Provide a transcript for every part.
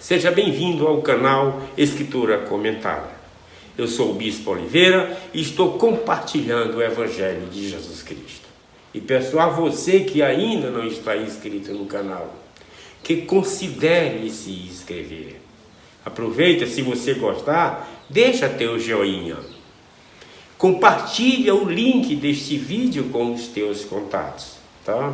Seja bem-vindo ao canal Escritura Comentada. Eu sou o Bispo Oliveira e estou compartilhando o Evangelho de Jesus Cristo. E peço a você que ainda não está inscrito no canal, que considere se inscrever. Aproveita, se você gostar, deixa teu joinha. Compartilha o link deste vídeo com os teus contatos, tá?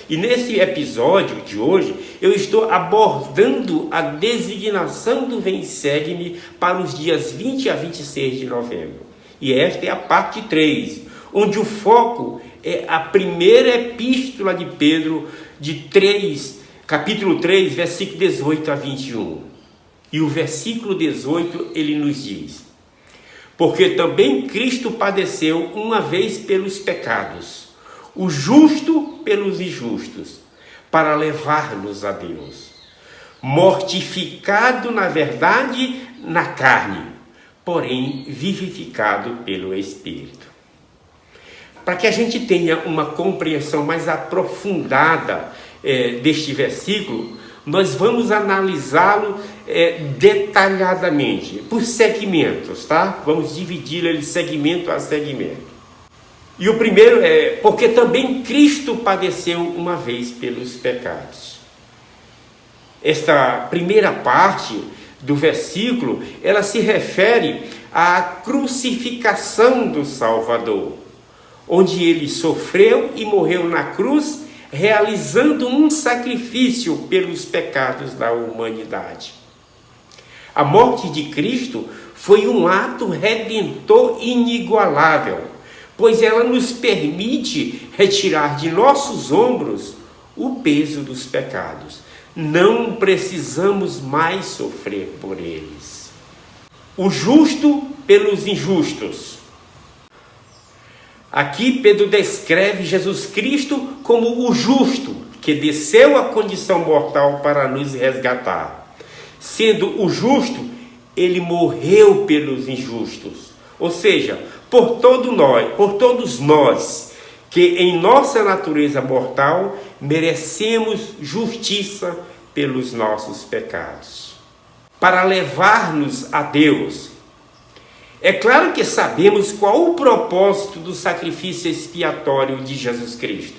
E nesse episódio de hoje, eu estou abordando a designação do Vem Segue-me para os dias 20 a 26 de novembro. E esta é a parte 3, onde o foco é a primeira epístola de Pedro, capítulo 3, versículo 18 a 21. E o versículo 18, ele nos diz: porque também Cristo padeceu uma vez pelos pecados, o justo pelos injustos, para levar-nos a Deus, mortificado na verdade na carne, porém vivificado pelo Espírito. Para que a gente tenha uma compreensão mais aprofundada deste versículo, nós vamos analisá-lo detalhadamente, por segmentos, tá? Vamos dividi-lo ele segmento a segmento. E o primeiro é, porque também Cristo padeceu uma vez pelos pecados. Esta primeira parte do versículo, ela se refere à crucificação do Salvador, onde ele sofreu e morreu na cruz, realizando um sacrifício pelos pecados da humanidade. A morte de Cristo foi um ato redentor inigualável, pois ela nos permite retirar de nossos ombros o peso dos pecados. Não precisamos mais sofrer por eles. O justo pelos injustos. Aqui Pedro descreve Jesus Cristo como o justo, que desceu à condição mortal para nos resgatar. Sendo o justo, ele morreu pelos injustos. Ou seja, por todos nós, que em nossa natureza mortal merecemos justiça pelos nossos pecados, para levar-nos a Deus. É claro que sabemos qual o propósito do sacrifício expiatório de Jesus Cristo: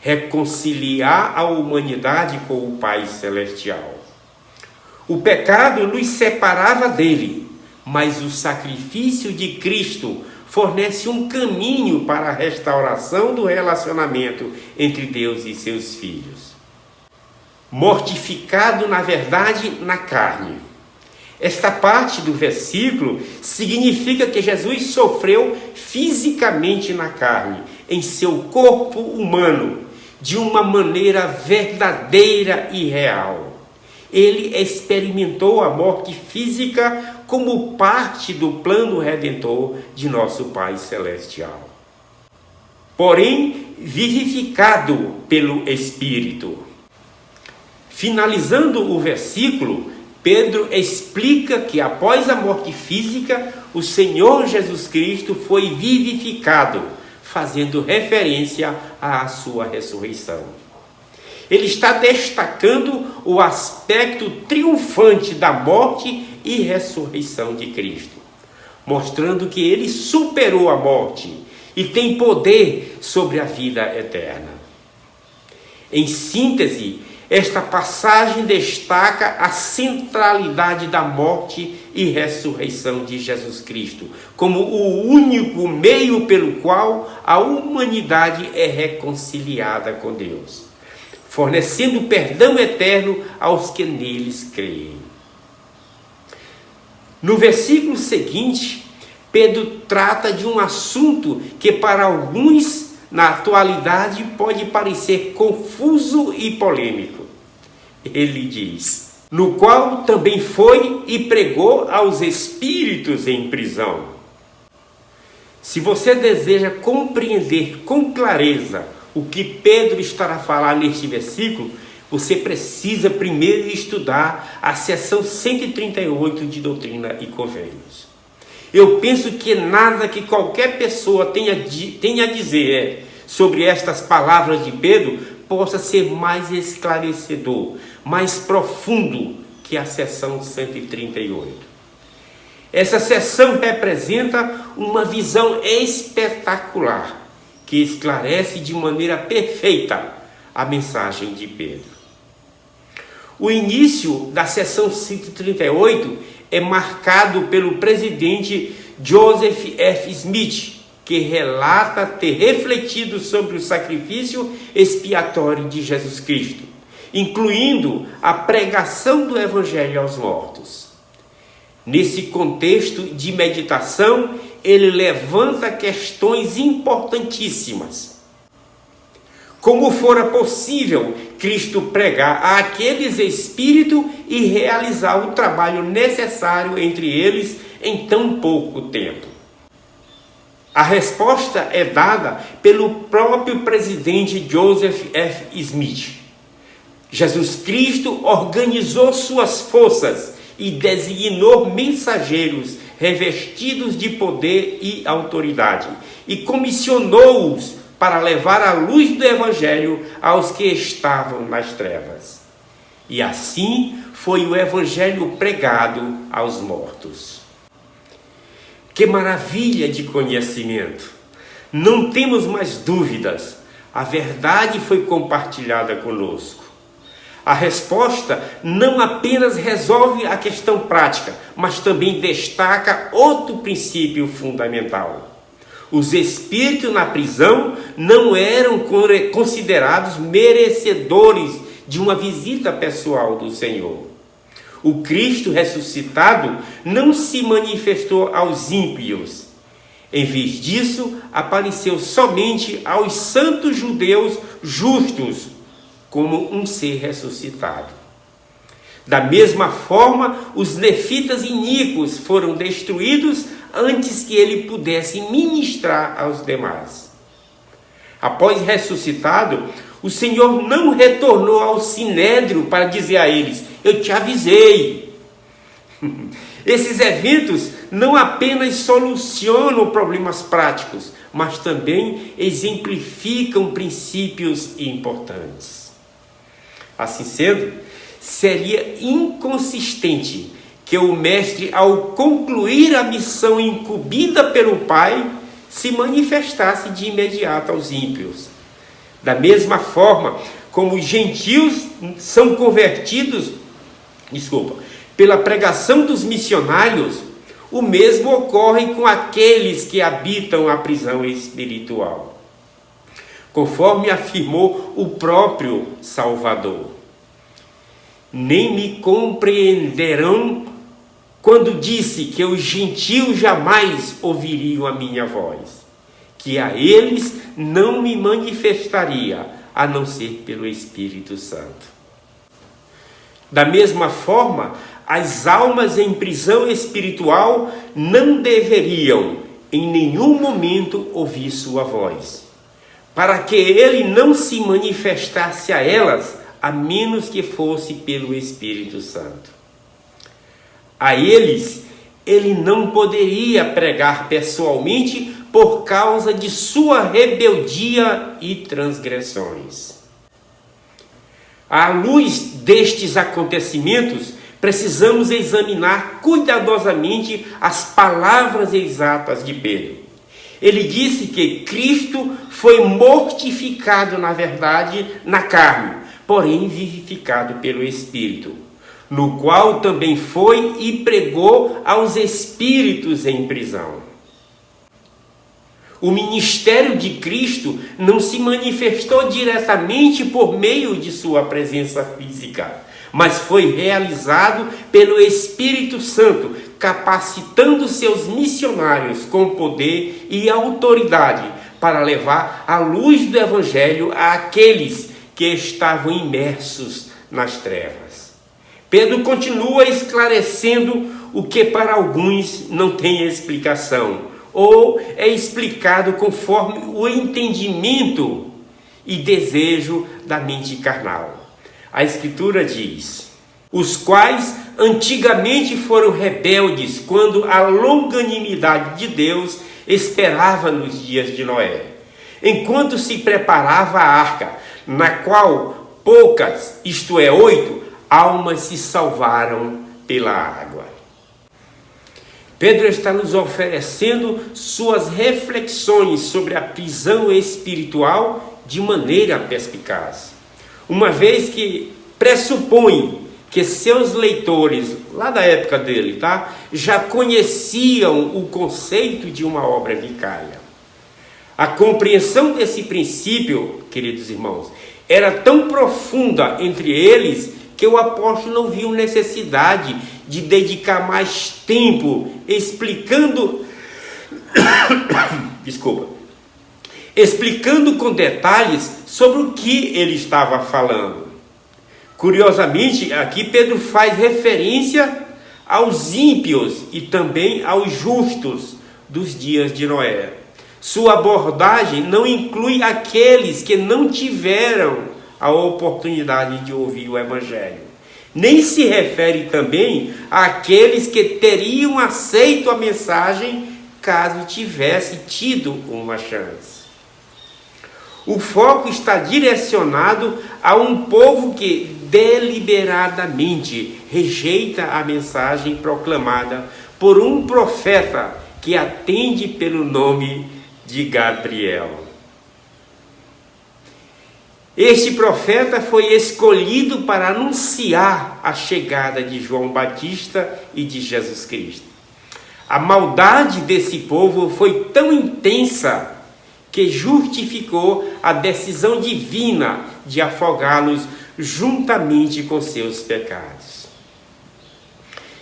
reconciliar a humanidade com o Pai Celestial. O pecado nos separava dele, mas o sacrifício de Cristo fornece um caminho para a restauração do relacionamento entre Deus e seus filhos. Mortificado, na verdade, na carne. Esta parte do versículo significa que Jesus sofreu fisicamente na carne, em seu corpo humano, de uma maneira verdadeira e real. Ele experimentou a morte física como parte do plano redentor de nosso Pai Celestial. Porém, vivificado pelo Espírito. Finalizando o versículo, Pedro explica que após a morte física, o Senhor Jesus Cristo foi vivificado, fazendo referência à sua ressurreição. Ele está destacando o aspecto triunfante da morte e ressurreição de Cristo, mostrando que ele superou a morte e tem poder sobre a vida eterna. Em síntese, esta passagem destaca a centralidade da morte e ressurreição de Jesus Cristo, como o único meio pelo qual a humanidade é reconciliada com Deus, fornecendo perdão eterno aos que neles creem. No versículo seguinte, Pedro trata de um assunto que para alguns, na atualidade, pode parecer confuso e polêmico. Ele diz: no qual também foi e pregou aos espíritos em prisão. Se você deseja compreender com clareza o que Pedro estará a falar neste versículo, você precisa primeiro estudar a seção 138 de Doutrina e Convênios. Eu penso que nada que qualquer pessoa tenha a dizer sobre estas palavras de Pedro possa ser mais esclarecedor, mais profundo que a seção 138. Essa seção representa uma visão espetacular que esclarece de maneira perfeita a mensagem de Pedro. O início da seção 138 é marcado pelo presidente Joseph F. Smith, que relata ter refletido sobre o sacrifício expiatório de Jesus Cristo, incluindo a pregação do Evangelho aos mortos. Nesse contexto de meditação, ele levanta questões importantíssimas. Como fora possível Cristo pregar àqueles espíritos e realizar o trabalho necessário entre eles em tão pouco tempo? A resposta é dada pelo próprio presidente Joseph F. Smith. Jesus Cristo organizou suas forças e designou mensageiros revestidos de poder e autoridade, e comissionou-os para levar a luz do Evangelho aos que estavam nas trevas. E assim foi o Evangelho pregado aos mortos. Que maravilha de conhecimento! Não temos mais dúvidas, a verdade foi compartilhada conosco. A resposta não apenas resolve a questão prática, mas também destaca outro princípio fundamental. Os espíritos na prisão não eram considerados merecedores de uma visita pessoal do Senhor. O Cristo ressuscitado não se manifestou aos ímpios. Em vez disso, apareceu somente aos santos judeus justos, como um ser ressuscitado. Da mesma forma, os nefitas iníquos foram destruídos antes que ele pudesse ministrar aos demais. Após ressuscitado, o Senhor não retornou ao sinédrio para dizer a eles: eu te avisei. Esses eventos não apenas solucionam problemas práticos, mas também exemplificam princípios importantes. Assim sendo, seria inconsistente que o mestre, ao concluir a missão incumbida pelo Pai, se manifestasse de imediato aos ímpios. Da mesma forma como os gentios são convertidos, pela pregação dos missionários, o mesmo ocorre com aqueles que habitam a prisão espiritual. Conforme afirmou o próprio Salvador: nem me compreenderão quando disse que os gentios jamais ouviriam a minha voz, que a eles não me manifestaria, a não ser pelo Espírito Santo. Da mesma forma, as almas em prisão espiritual não deveriam, em nenhum momento, ouvir sua voz, para que ele não se manifestasse a elas, a menos que fosse pelo Espírito Santo. A eles, ele não poderia pregar pessoalmente por causa de sua rebeldia e transgressões. À luz destes acontecimentos, precisamos examinar cuidadosamente as palavras exatas de Pedro. Ele disse que Cristo foi mortificado, na verdade, na carne, porém vivificado pelo Espírito, no qual também foi e pregou aos espíritos em prisão. O ministério de Cristo não se manifestou diretamente por meio de sua presença física, mas foi realizado pelo Espírito Santo, capacitando seus missionários com poder e autoridade para levar a luz do Evangelho àqueles que estavam imersos nas trevas. Pedro continua esclarecendo o que para alguns não tem explicação, ou é explicado conforme o entendimento e desejo da mente carnal. A Escritura diz: os quais antigamente foram rebeldes quando a longanimidade de Deus esperava nos dias de Noé, enquanto se preparava a arca, na qual poucas, isto é, 8, almas se salvaram pela água. Pedro está nos oferecendo suas reflexões sobre a prisão espiritual de maneira perspicaz, uma vez que pressupõe que seus leitores, lá da época dele, já conheciam o conceito de uma obra vicária. A compreensão desse princípio, queridos irmãos, era tão profunda entre eles que o apóstolo não viu necessidade de dedicar mais tempo explicando com detalhes sobre o que ele estava falando. Curiosamente, aqui Pedro faz referência aos ímpios e também aos justos dos dias de Noé. Sua abordagem não inclui aqueles que não tiveram a oportunidade de ouvir o Evangelho. Nem se refere também àqueles que teriam aceito a mensagem caso tivesse tido uma chance. O foco está direcionado a um povo que deliberadamente rejeita a mensagem proclamada por um profeta que atende pelo nome de Gabriel. Este profeta foi escolhido para anunciar a chegada de João Batista e de Jesus Cristo. A maldade desse povo foi tão intensa que justificou a decisão divina de afogá-los juntamente com seus pecados.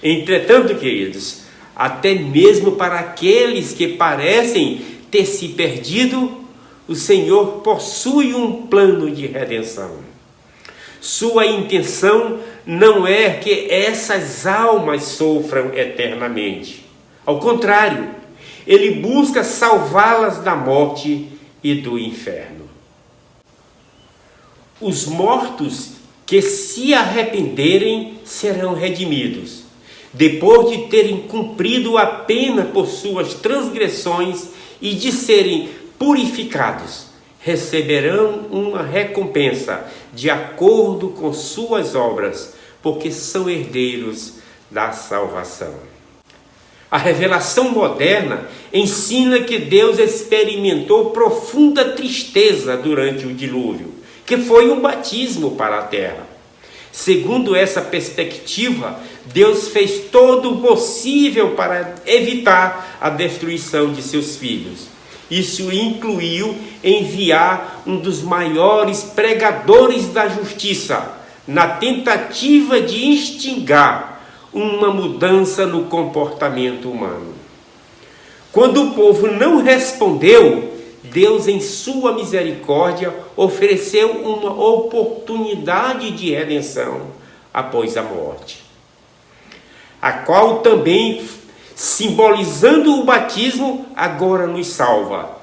Entretanto, queridos, até mesmo para aqueles que parecem ter se perdido, o Senhor possui um plano de redenção. Sua intenção não é que essas almas sofram eternamente. Ao contrário, Ele busca salvá-las da morte e do inferno. Os mortos que se arrependerem serão redimidos, depois de terem cumprido a pena por suas transgressões e de serem purificados, receberão uma recompensa de acordo com suas obras, porque são herdeiros da salvação. A revelação moderna ensina que Deus experimentou profunda tristeza durante o dilúvio, que foi um batismo para a terra. Segundo essa perspectiva, Deus fez todo o possível para evitar a destruição de seus filhos. Isso incluiu enviar um dos maiores pregadores da justiça, na tentativa de instigar uma mudança no comportamento humano. Quando o povo não respondeu, Deus, em sua misericórdia, ofereceu uma oportunidade de redenção após a morte, a qual também, simbolizando o batismo, agora nos salva.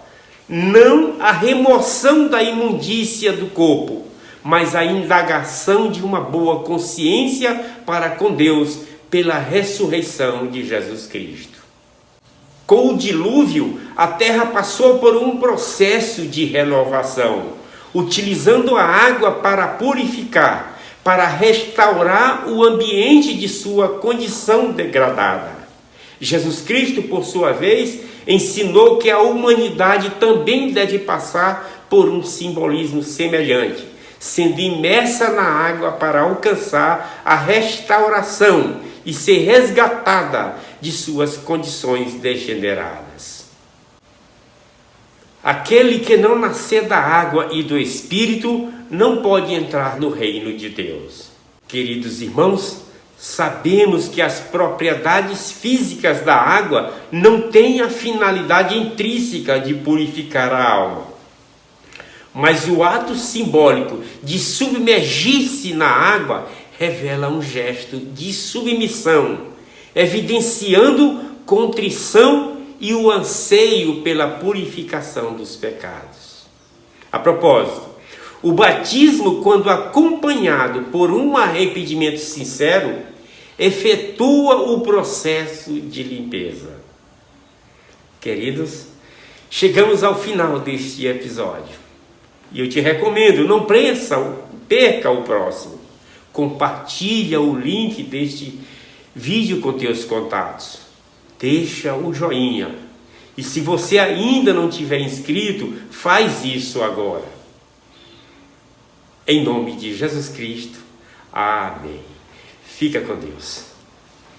Não a remoção da imundícia do corpo, mas a indagação de uma boa consciência para com Deus pela ressurreição de Jesus Cristo. Com o dilúvio, a terra passou por um processo de renovação, utilizando a água para purificar, para restaurar o ambiente de sua condição degradada. Jesus Cristo, por sua vez, ensinou que a humanidade também deve passar por um simbolismo semelhante, sendo imersa na água para alcançar a restauração e ser resgatada de suas condições degeneradas. Aquele que não nascer da água e do Espírito não pode entrar no reino de Deus. Queridos irmãos, sabemos que as propriedades físicas da água não têm a finalidade intrínseca de purificar a alma. Mas o ato simbólico de submergir-se na água revela um gesto de submissão, evidenciando contrição e o anseio pela purificação dos pecados. A propósito, o batismo, quando acompanhado por um arrependimento sincero, efetua o processo de limpeza. Queridos, chegamos ao final deste episódio. E eu te recomendo, não perca o próximo. compartilha o link deste vídeo com teus contatos. Deixa o joinha. E se você ainda não tiver inscrito, faz isso agora. Em nome de Jesus Cristo. Amém. Fica com Deus.